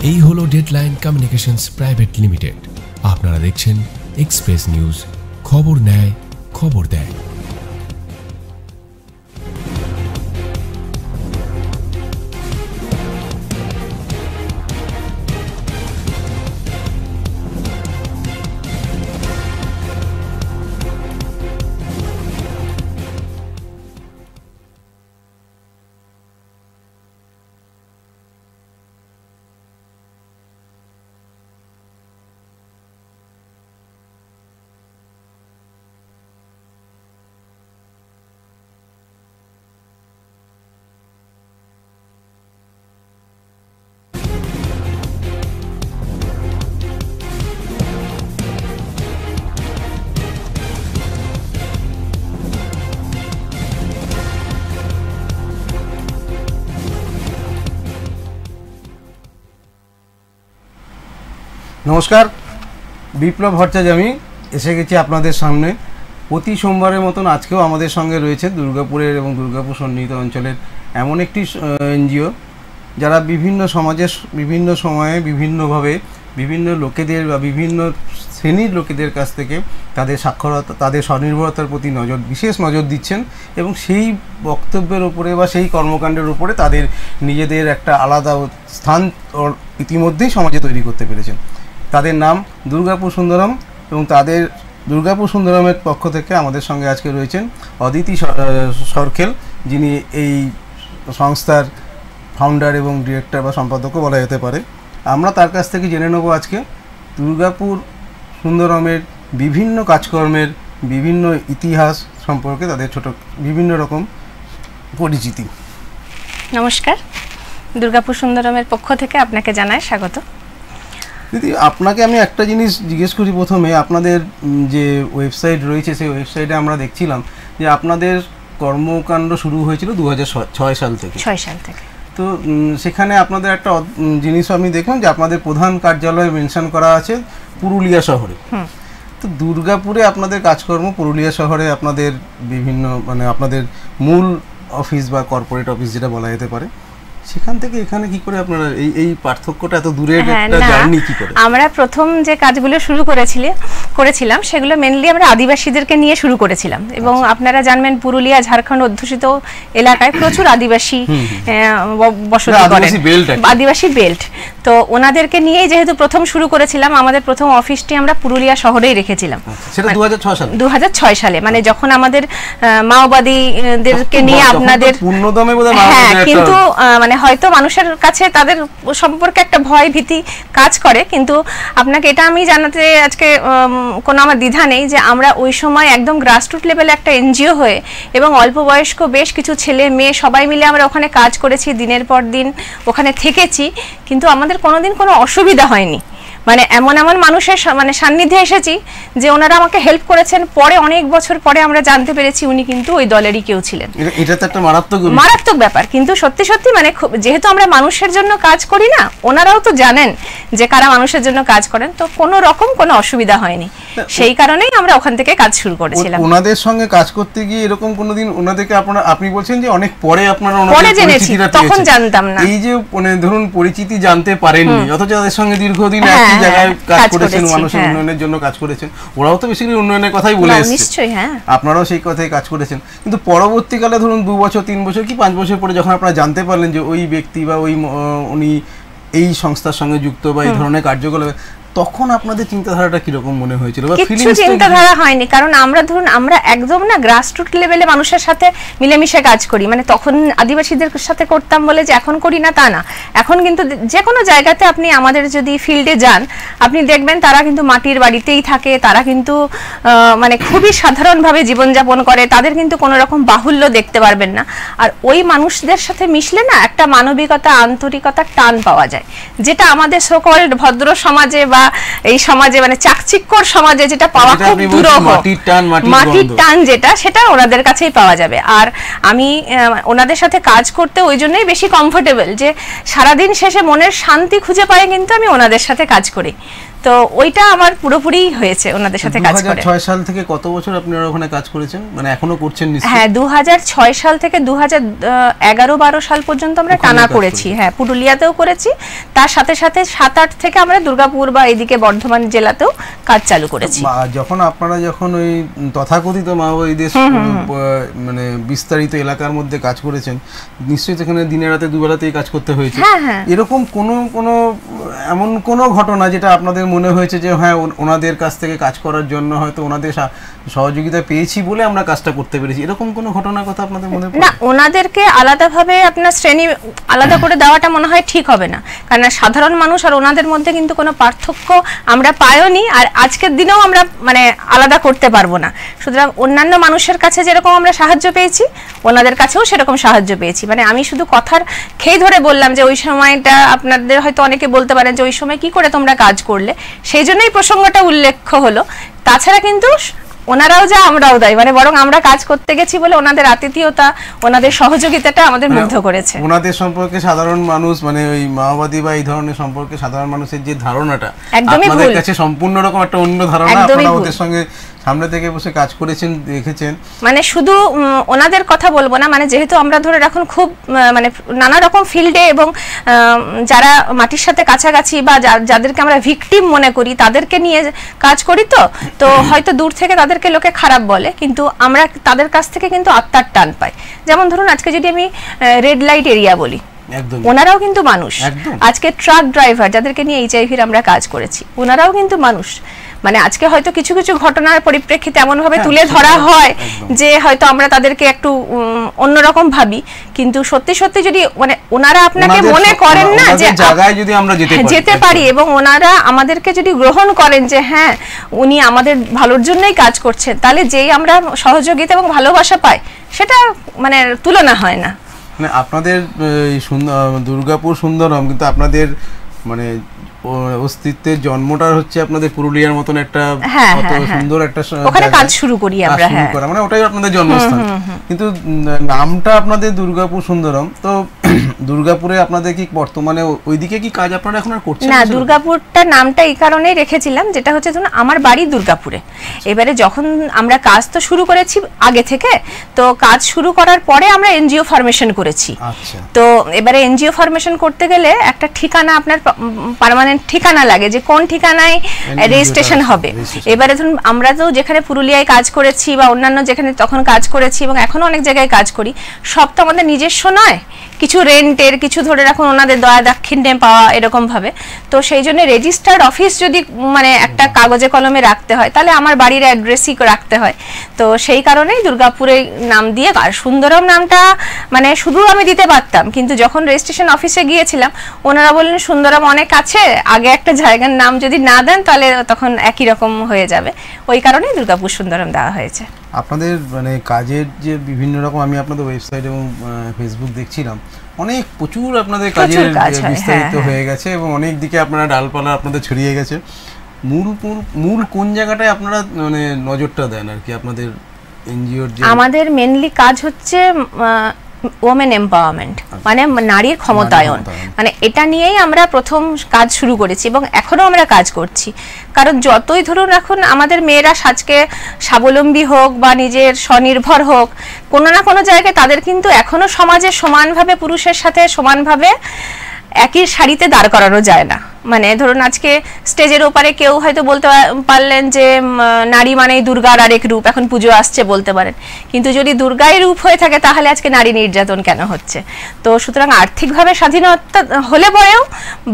এই হলো deadline communications private limited. আপনারা দেখছেন এক্সপ্রেস নিউজ, খবর নেয়, খবর দেয়। নমস্কার, বিপ্লব ভট্টাচার্য আমি এসে গেছি আপনাদের সামনে। প্রতি সোমবারের মতন আজকেও আমাদের সঙ্গে রয়েছে দুর্গাপুরের এবং দুর্গাপুর সন্নিহিত অঞ্চলের এমন একটি এনজিও যারা বিভিন্ন সমাজের বিভিন্ন সময়ে বিভিন্নভাবে বিভিন্ন লোকেদের বা বিভিন্ন শ্রেণীর লোকেদের কাছ থেকে তাদের সাক্ষরতা, তাদের স্বনির্ভরতার প্রতি বিশেষ নজর দিচ্ছেন এবং সেই বক্তব্যের উপরে বা সেই কর্মকাণ্ডের উপরে তাদের নিজেদের একটা আলাদা স্থান ইতিমধ্যেই সমাজে তৈরি করতে পেরেছেন। তাদের নাম দুর্গাপুর সুন্দরম এবং তাদের দুর্গাপুর সুন্দরমের পক্ষ থেকে আমাদের সঙ্গে আজকে রয়েছেন অদিতি সরখেল, যিনি এই সংস্থার ফাউন্ডার এবং ডিরেক্টর বা সম্পাদকও বলা যেতে পারে। আমরা তার কাছ থেকে জেনে নেব আজকে দুর্গাপুর সুন্দরমের বিভিন্ন কাজকর্মের বিভিন্ন ইতিহাস সম্পর্কে, তাদের ছোট বিভিন্ন রকম পরিচিতি। নমস্কার, দুর্গাপুর সুন্দরমের পক্ষ থেকে আপনাকে জানাই স্বাগত। দিদি, আপনাকে আমি একটা জিনিস জিজ্ঞেস করি প্রথমে। আপনাদের যে ওয়েবসাইট রয়েছে সেই ওয়েবসাইটে আমরা দেখছিলাম যে আপনাদের কর্মকাণ্ড শুরু হয়েছিল 2006 সাল থেকে। 6 সাল থেকে। তো সেখানে আপনাদের একটা জিনিস আমি দেখলাম যে আপনাদের প্রধান কার্যালয় মেনশন করা আছে পুরুলিয়া শহরে। তো দুর্গাপুরে আপনাদের কাজকর্ম, পুরুলিয়া শহরে আপনাদের বিভিন্ন আপনাদের মূল অফিস বা কর্পোরেট অফিস যেটা বলা যেতে পারে, সেখান থেকে এখানে কি করে আপনারা এই পার্থক্যটা এত দূরের একটা জার্নি কি করে? আমরা প্রথম যে কাজগুলো শুরু করেছিলাম সেগুলো মেইনলি আমরা আদিবাসীদেরকে নিয়ে শুরু করেছিলাম এবং আপনারা জানবেন পুরুলিয়া ঝাড়খণ্ড অধ্যুষিত এলাকায় প্রচুর আদিবাসী বসতি করেন, আদিবাসী বেল্ট। তো ওনাদেরকে নিয়েই যেহেতু প্রথম শুরু করেছিলাম, আমাদের প্রথম অফিসটি আমরা পুরুলিয়া শহরেই রেখেছিলাম। সেটা 2006 সালে, মানে যখন আমাদের মাওবাদীদেরকে নিয়ে আপনাদের পূর্ণদমে কিন্তু মানে হয়তো মানুষের কাছে তাদের সম্পর্কে একটা ভয় ভীতি কাজ করে, কিন্তু আপনাকে এটা আমি জানাতে আজকে কোনো আমার দ্বিধা নেই যে আমরা ওই সময় একদম গ্রাসরুট লেভেলে একটা এনজিও হয়ে এবং অল্প বয়স্ক বেশ কিছু ছেলে মেয়ে সবাই মিলে আমরা ওখানে কাজ করেছি, দিনের পর দিন ওখানে থেকেছি, কিন্তু আমাদের কোনোদিন কোনো অসুবিধা হয়নি। মানে এমন মানুষের সান্নিধ্যে এসেছি যে ওনারা আমাকে হেল্প করেছেন। পরে অনেক বছর পরে আমরা জানতে পেরেছি উনি কিন্তু ওই দলেরই কেউ ছিলেন। এটা তো একটা মারাত্মক ব্যাপার, কিন্তু সত্যি সত্যি যেহেতু আমরা মানুষের জন্য কাজ করি না, ওনারাও তো জানেন যে কারা মানুষের জন্য কাজ করেন, তো কোনো রকম কোনো অসুবিধা হয়নি। সেই কারণেই আমরা ওখান থেকে কাজ শুরু করেছিলাম। ওনাদের সঙ্গে কাজ করতে গিয়ে এরকম কোনোদিন ওনাদেরকে আপনি বলছেন যে অনেক পরে আপনারা পরে জেনেছি, তখন জানতাম না। এই যে ধরুন পরিচিতি জানতে পারেননি, অথচ তাদের সঙ্গে দীর্ঘদিন একই জায়গায় কাজ করেছেন, মানুষের উন্নয়নের জন্য কাজ করেছেন। ওরাও তো বেসিক্যালি উন্নয়নের কথাই বলে এসেছে, নিশ্চয়ই। হ্যাঁ, আপনারাও সেই কথাই কাজ করেছেন। কিন্তু পরবর্তীকালে ধরুন 2 বছর 3 বছর কি 5 বছর পরে যখন আপনারা জানতে পারলেন যে ওই ব্যক্তি বা উনি এই সংস্থার সঙ্গে যুক্ত বা এই ধরনের কার্যকলাপ, তখন আপনাদের চিন্তাধারাটা কিরকম মনে হয়েছিল? কিছু চিন্তাধারা হয়নি, কারণ আমরা একদম না গ্রাসরুট লেভেলে মানুষের সাথে মিলেমিশে কাজ করি। মানে তখন আদিবাসীদের সাথে করতাম বলে যে এখন করি না তা না। এখন কিন্তু যে কোনো জায়গাতে আপনি আমাদের যদি ফিল্ডে যান, আপনি দেখবেন তারা কিন্তু মাটির বাড়িতেই থাকে, তারা কিন্তু খুবই সাধারণভাবে জীবনযাপন করে, তাদের কিন্তু কোনো রকম বাহুল্য দেখতে পারবেন না। আর ওই মানুষদের সাথে মিশলে না একটা মানবিকতা, আন্তরিকতা, টান পাওয়া যায়, যেটা আমাদের সকল্ড ভদ্র সমাজে বা এই সমাজে চাকচিক্যর সমাজে যেটা পাওয়া খুব দুরূহ, মাটির টান যেটা, সেটা ওনাদের কাছেই পাওয়া যাবে। আর আমি ওনাদের সাথে কাজ করতে ওই জন্যই বেশি কমফোর্টেবল যে সারাদিন শেষে মনের শান্তি খুঁজে পাই কিন্তু আমি ওনাদের সাথে কাজ করি। তো ওইটা আমার পুরোপুরি হয়েছে ওনাদের সাথে কাজ করে। 2006 সাল থেকে কত বছর আপনারা ওখানে কাজ করেছেন, মানে এখনো করছেন নিশ্চয়ই? হ্যাঁ, 2006 সাল থেকে 2011-12 সাল পর্যন্ত আমরা টানা করেছি। হ্যাঁ, পুরুলিয়াতেও করেছি, তার সাথে সাথে 7-8 থেকে আমরা দুর্গাপুর বা এদিকে বর্ধমান জেলাতেও কাজ চালু করেছি। যখন আপনারা ওই তথাকথিত মাওবাদীদের মানে বিস্তারিত এলাকার মধ্যে কাজ করেছেন, নিশ্চয়ই সেখানে দিনে রাতে দুবেলাতেই কাজ করতে হয়েছে। এরকম কোনো এমন কোনো ঘটনা যেটা আপনাদের মনে হয়েছে যে হ্যাঁ ওনাদের কাছ থেকে কাজ করার জন্য হয়তো ওনাদের সহযোগিতা পেয়েছি বলে আমরা কাজটা করতে পেরেছি, এরকম কোনো ঘটনার কথা আপনাদের মনে পড়ে? না, ওনাদেরকে আলাদাভাবে আপনার শ্রেণী আলাদা করে দেওয়াটা মনে হয় ঠিক হবে না, কারণ সাধারণ মানুষ আর ওনাদের মধ্যে কিন্তু কোনো পার্থক্য আমরা পাইওনি, আর আজকের দিনেও আমরা মানে আলাদা করতে পারবো না। সুতরাং অন্যান্য মানুষের কাছে যেরকম আমরা সাহায্য পেয়েছি, ওনাদের কাছেও সেরকম সাহায্য পেয়েছি। মানে আমি শুধু কথার খেই ধরে বললাম যে ওই সময়টা আপনাদের হয়তো অনেকে বলতে পারেন যে ওই সময় কি করে তোমরা কাজ করলে, সেই জন্যই প্রসঙ্গটা উল্লেখ হলো। তাছাড়া কিন্তু ওনারাও যা আমরাও তাই, মানে বরং আমরা কাজ করতে গেছি বলে ওনাদের আতিথেয়তা, ওনাদের সহযোগিতাটা আমাদের মুগ্ধ করেছে। ওনাদের সম্পর্কে সাধারণ মানুষ মানে ওই মাওবাদী বা এই ধরনের সম্পর্কে সাধারণ মানুষের যে ধারণাটা আপনাদের কাছে সম্পূর্ণ রকম একটা অন্য ধারণা। আপনারা ওদের সঙ্গে সামনে থেকে বসে কাজ করেছেন, দেখেছেন। মানে শুধু ওনাদের কথা বলবো না, মানে যেহেতু আমরা ধরে রাখুন খুব মানে নানা রকম ফিল্ডে এবং যারা মাটির সাথে কাছাকাছি বা যাদেরকে আমরা ভিকটিম মনে করি তাদেরকে নিয়ে কাজ করি, তো হয়তো দূর থেকে তাদেরকে লোকে খারাপ বলে, কিন্তু আমরা তাদের কাছ থেকে কিন্তু আত্মার টান পাই। যেমন ধরুন আজকে যদি আমি রেড লাইট এরিয়া বলি, ওনারাও কিন্তু মানুষ। আজকে ট্রাক ড্রাইভার যাদেরকে নিয়ে এইচআইভির আমরা কাজ করেছি, ওনারাও কিন্তু মানুষ। মানে আজকে হয়তো কিছু কিছু ঘটনার পরিপ্রেক্ষিতে এমন ভাবে তুলে ধরা হয় যে হয়তো আমরা তাদেরকে একটু অন্যরকম ভাবি, কিন্তু সত্যি সত্যি যদি মানে ওনারা আপনাকে মনে করেন না যে জায়গায় যদি আমরা যেতে পারি এবং ওনারা আমাদেরকে যদি গ্রহণ করেন যে হ্যাঁ উনি আমাদের ভালোর জন্যই কাজ করছেন, তাহলে যেই আমরা সহযোগিতা এবং ভালোবাসা পাই সেটা মানে তুলনা হয় না। মানে আপনাদের দুর্গাপুর সুন্দরম, কিন্তু আপনাদের মানে অস্তিত্বের জন্মটা হচ্ছে আপনাদের পুরুলিয়ার মতন একটা কত সুন্দর একটা ওখানে কাজ শুরু করি আমরা। হ্যাঁ, মানে ওটাই আপনাদের জন্মস্থান, কিন্তু নামটা আপনাদের দুর্গাপুর সুন্দরম। তো দুর্গাপুরে আপনাদের কি বর্তমানে ওইদিকে কি কাজ আপনারা এখন আর করছেন? না, দুর্গাপুরটা নামটা এই কারণেই রেখেছিলাম, যেটা হচ্ছে ধরুন আমার বাড়ি দুর্গাপুরে। এবারে যখন আমরা কাজ তো শুরু করেছি আগে থেকে, তো কাজ শুরু করার পরে আমরা এনজিও ফরমেশন করেছি। তো এবারে এনজিও ফরমেশন করতে গেলে একটা ঠিকানা, আপনার পার্মানেন্ট ঠিকানা লাগে যে কোন ঠিকানায় রেজিস্ট্রেশন হবে। এবারে ধরুন আমরা তো যেখানে পুরুলিয়ায় কাজ করেছি বা অন্যান্য যেখানে তখন কাজ করেছি এবং এখনো অনেক জায়গায় কাজ করি, সব তো আমাদের নিজস্ব নয়, কিছু রেন্টের, কিছু ধরে রাখুন ওনাদের দয়া দাক্ষিণ্যে পাওয়া এরকম ভাবে। তো সেই জন্য রেজিস্টার্ড অফিস যদি মানে একটা কাগজে কলমে রাখতে হয়, তাহলে আমার বাড়ির অ্যাড্রেসই রাখতে হয়। তো সেই কারণেই দুর্গাপুরে নাম দিয়ে, আর সুন্দরম নামটা মানে শুধু আমি দিতে পারতাম, কিন্তু যখন রেজিস্ট্রেশন অফিসে গিয়েছিলাম ওনারা বললেন সুন্দরম অনেক আছে, আগে একটা জায়গার নাম যদি না দেন তাহলে তখন একই রকম হয়ে যাবে, ওই কারণেই দুর্গাপুর সুন্দরম দেওয়া হয়েছে। আপনাদের মানে কাজের যে বিভিন্ন রকম, আমি আপনাদের ওয়েবসাইট এবং ফেসবুক দেখছিলাম, অনেক প্রচুর আপনাদের কাজের বিস্তারিত হয়ে গেছে এবং অনেক দিকে আপনারা ডালপালা আপনাদের ছড়িয়ে গেছে। মূল কোন জায়গাটায় আপনারা মানে নজরটা দেন আর কি আপনাদের এনজিওর? আমাদের মেনলি কাজ হচ্ছে ওমেন এম্পাওয়ারমেন্ট, মানে নারীর ক্ষমতায়ন, মানে এটা নিয়েই আমরা প্রথম কাজ শুরু করেছি এবং এখনো আমরা কাজ করছি। কারণ যতই ধরুন এখন আমাদের মেয়েরা আজকে স্বাবলম্বী হোক বা নিজের স্বনির্ভর হোক, কোনো না কোনো জায়গায় তাদের কিন্তু এখনো সমাজে সমানভাবে পুরুষের সাথে সমানভাবে একই সারিতে দাঁড় করানো যায় না। মানে ধরুন আজকে স্টেজের ওপারে কেউ হয়তো বলতে পারলেন যে নারী মানেই দুর্গার আরেক রূপ, এখন পুজো আসছে বলতে পারেন, কিন্তু যদি দুর্গাই রূপ হয়ে থাকে তাহলে আজকে নারী নির্যাতন কেন হচ্ছে? তো সুতরাং আর্থিকভাবে স্বাধীনতা হলে পরেও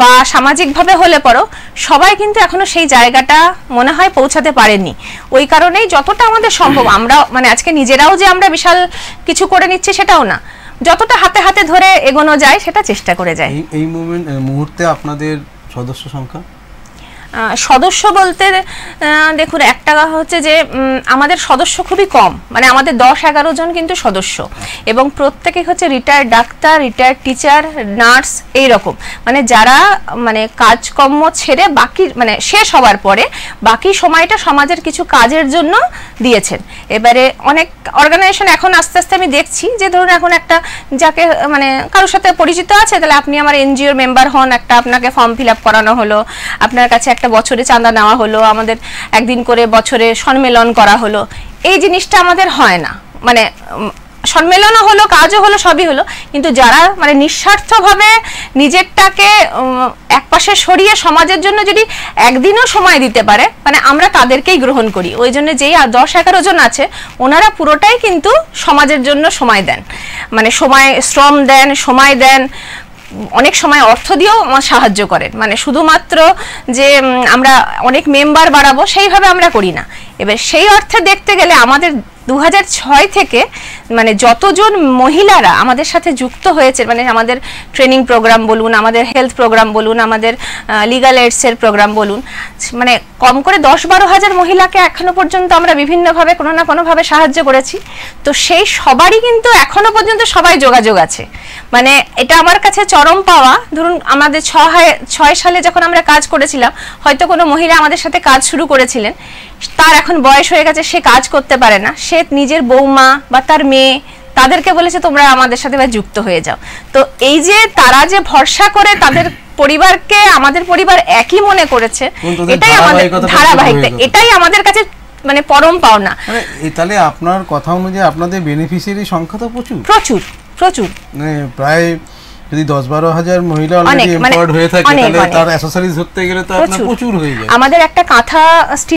বা সামাজিকভাবে হলে পরেও সবাই কিন্তু এখনো সেই জায়গাটা মনে হয় পৌঁছাতে পারেনি। ওই কারণেই যতটা আমাদের সম্ভব আমরা মানে আজকে নিজেরাও যে আমরা বিশাল কিছু করে নিচ্ছি সেটাও না, যতটা হাতে হাতে ধরে এগোনো যায় সেটা চেষ্টা করে যায়। এই মুহূর্তে আপনাদের সদস্য সংখ্যা? সদস্য বলতে দেখুন একটা হচ্ছে যে আমাদের সদস্য খুবই কম, মানে আমাদের 10-11 জন কিন্তু সদস্য, এবং প্রত্যেকেই হচ্ছে retired doctor, retired teacher, nurse, এইরকম মানে যারা মানে কাজকর্ম ছেড়ে বাকি মানে শেষ হওয়ার পরে বাকি সময়টা সমাজের কিছু কাজের জন্য দিয়েছেন। এবারে অনেক অর্গানাইজেশন এখন আস্তে আস্তে আমি দেখছি যে ধরুন এখন একটা যাকে মানে কারোর সাথে পরিচিত আছে, তাহলে আপনি আমার এনজিওর মেম্বার হন, একটা আপনাকে ফর্ম ফিল আপ করানো হলো, আপনার কাছে একটা বছরে চাঁদা নেওয়া হলো, আমাদের একদিন করে বছরে সম্মেলন করা হলো, এই জিনিসটা আমাদের হয় না। মানে সম্মেলনও হলো, কাজও হলো, সবই হলো, কিন্তু যারা মানে নিঃস্বার্থভাবে নিজেরটাকে একপাশে সরিয়ে সমাজের জন্য যদি একদিনও সময় দিতে পারে, মানে আমরা তাদেরকেই গ্রহণ করি। ওই জন্য যেই 10-11 জন আছে ওনারা পুরোটাই কিন্তু সমাজের জন্য সময় দেন, মানে সময়, শ্রম দেন, সময় দেন, অনেক সময় অর্থ দিয়েও আমার সাহায্য করেন। মানে শুধুমাত্র যে আমরা অনেক মেম্বার বাড়াবো সেইভাবে আমরা করি না। এবার সেই অর্থে দেখতে গেলে আমাদের 2006 থেকে মানে যতজন মহিলারা আমাদের সাথে যুক্ত হয়েছে, মানে আমাদের ট্রেনিং প্রোগ্রাম বলুন, আমাদের হেলথ প্রোগ্রাম বলুন, আমাদের লিগাল এইডসের প্রোগ্রাম বলুন, মানে কম করে 10-12 হাজার মহিলাকে এখনো পর্যন্ত আমরা বিভিন্নভাবে কোনো না কোনোভাবে সাহায্য করেছি। তো সেই সবারই কিন্তু এখনো পর্যন্ত সবাই যোগাযোগ আছে। মানে এটা আমার কাছে চরম পাওয়া। ধরুন আমাদের 6 সালে যখন আমরা কাজ করেছিলাম, হয়তো কোনো মহিলা আমাদের সাথে কাজ শুরু করেছিলেন, তার এখন বয়স হয়ে গেছে, সে কাজ করতে পারে না, সে নিজের বৌমা বা তার মেয়ে তাদেরকে বলেছে তোমরা আমাদের সাথে যুক্ত হয়ে যাও। তো এই যে তারা যে ভরসা করে তাদের পরিবারকে আমাদের পরিবার একই মনে করেছে, এটাই আমাদের ধারাবাহিকতা, এটাই আমাদের কাছে মানে পরম পাওনা। তাহলে আপনার কথা অনুযায়ী আপনাদের বেনিফিশিয়ারি সংখ্যা তো প্রচুর প্রচুর প্রচুর, মানে প্রায় যদি 10-12 হাজার মহিলা অলরেডি এমপ্লয়েড হয়ে থাকে, তাহলে তার অ্যাসেসরিজ ধরতে গেলে তো আপনার প্রচুর হয়ে যায়। আমাদের একটা কাঁথা